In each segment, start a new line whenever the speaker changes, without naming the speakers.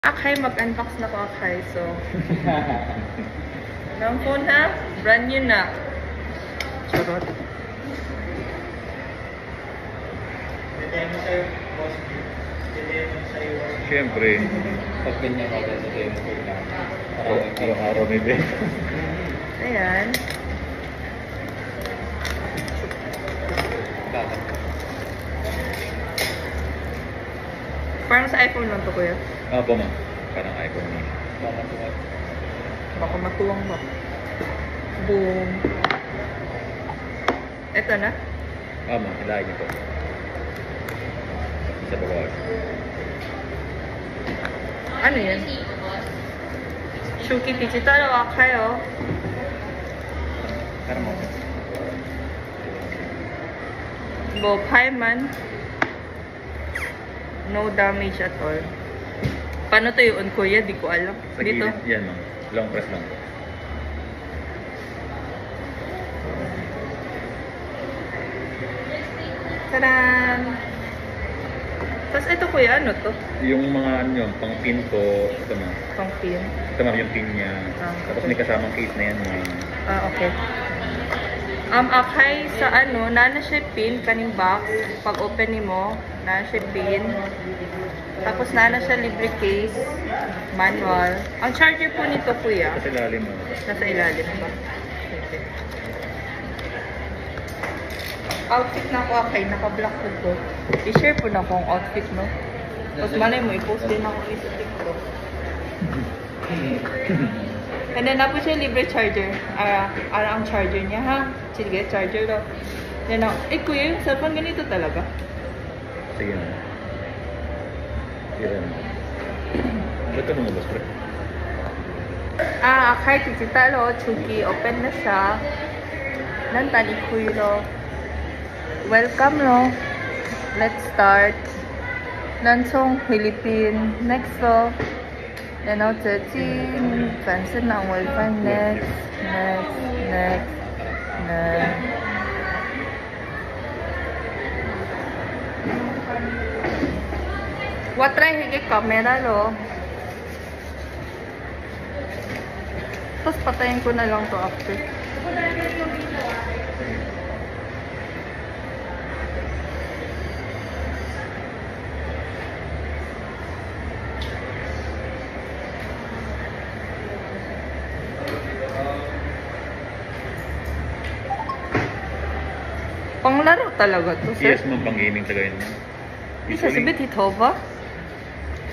Akay, mag-unbox na ko Akay. So, ng phone ha? Brand new na. Charot.
Siyempre.
Pag ganyan ka sa temple na
Araw-araw may bed.
Ayan.
bakit?
Parang sa iPhone lang to, kuya.
Opo, ma'am. Parang iPhone mini.
Bakit tumat?
Baka matuwang ba? Boom. Ito na.
Ma'am, hilahin niyo po. Sa baba.
Ano yan? Shuki Digital o Akay, oh.
Parang mo.
Bopay man. No damage at all. Paano to yun, kuya? Di ko alam.
Sa
Dito.
gilid, yan ma'am. Long press lang.
Tadan! Tapos ito kuya, ano to?
Yung mga ano yun, pang pin po. Ito ma'am.
Pang pin.
Ito ma'am yung pin niya.
Ah,
Tapos
okay.
may kasamang case na yan ma'am.
Ah, okay. Akay sa ano, nana siya pin, kaning box. Pag open ni mo, nana siya pin. Tapos nana siya libre case, manual. Ang charger po nito kuya,
Kasi lalim mo.
nasa ilalim ba? Okay. Outfit na ko Akay, naka-black ko to. I-share po na akong outfit, no? Tapos malay mo, i-post din ako sa TikTok. And then, napo siya libre charger. Ara ang charger niya, ha? Sige, charger daw. Then, kuya, yung cellphone ganito talaga.
Sige ma'am. Sige ma'am. Ba't ka lumabas, pre?
Akay, digital, oh. Chuki, open na siya. Nantani kuyo. Welcome, no? Let's start. Nansong Philippine. Next, oh. Then, now, 13. Fancy na ang Wi-Fi. Next. What try higit camera, lo? Tapos patayin ko na lang to after. Panglaro talaga to, sir?
Yes ma'am, pang gaming talaga yun ma'am.
Isa sabit ito ba?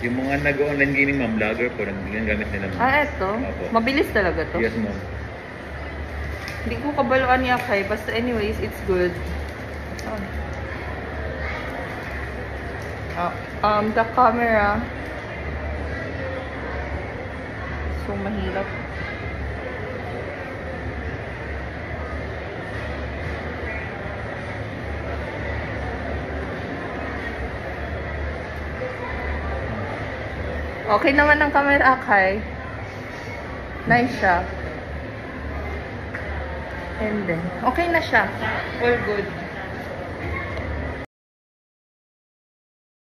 Yung mga nag-online gaming ma'am, vlogger po, yung gamit nila ma'am.
Eto.
Opo.
Mabilis talaga to.
Yes ma'am.
Hindi ko kabaluan ni Akay. Basta anyways, it's good. The camera. So, mahirap. Okay naman ang camera, Akay. Nice siya. And then, okay na siya. All good.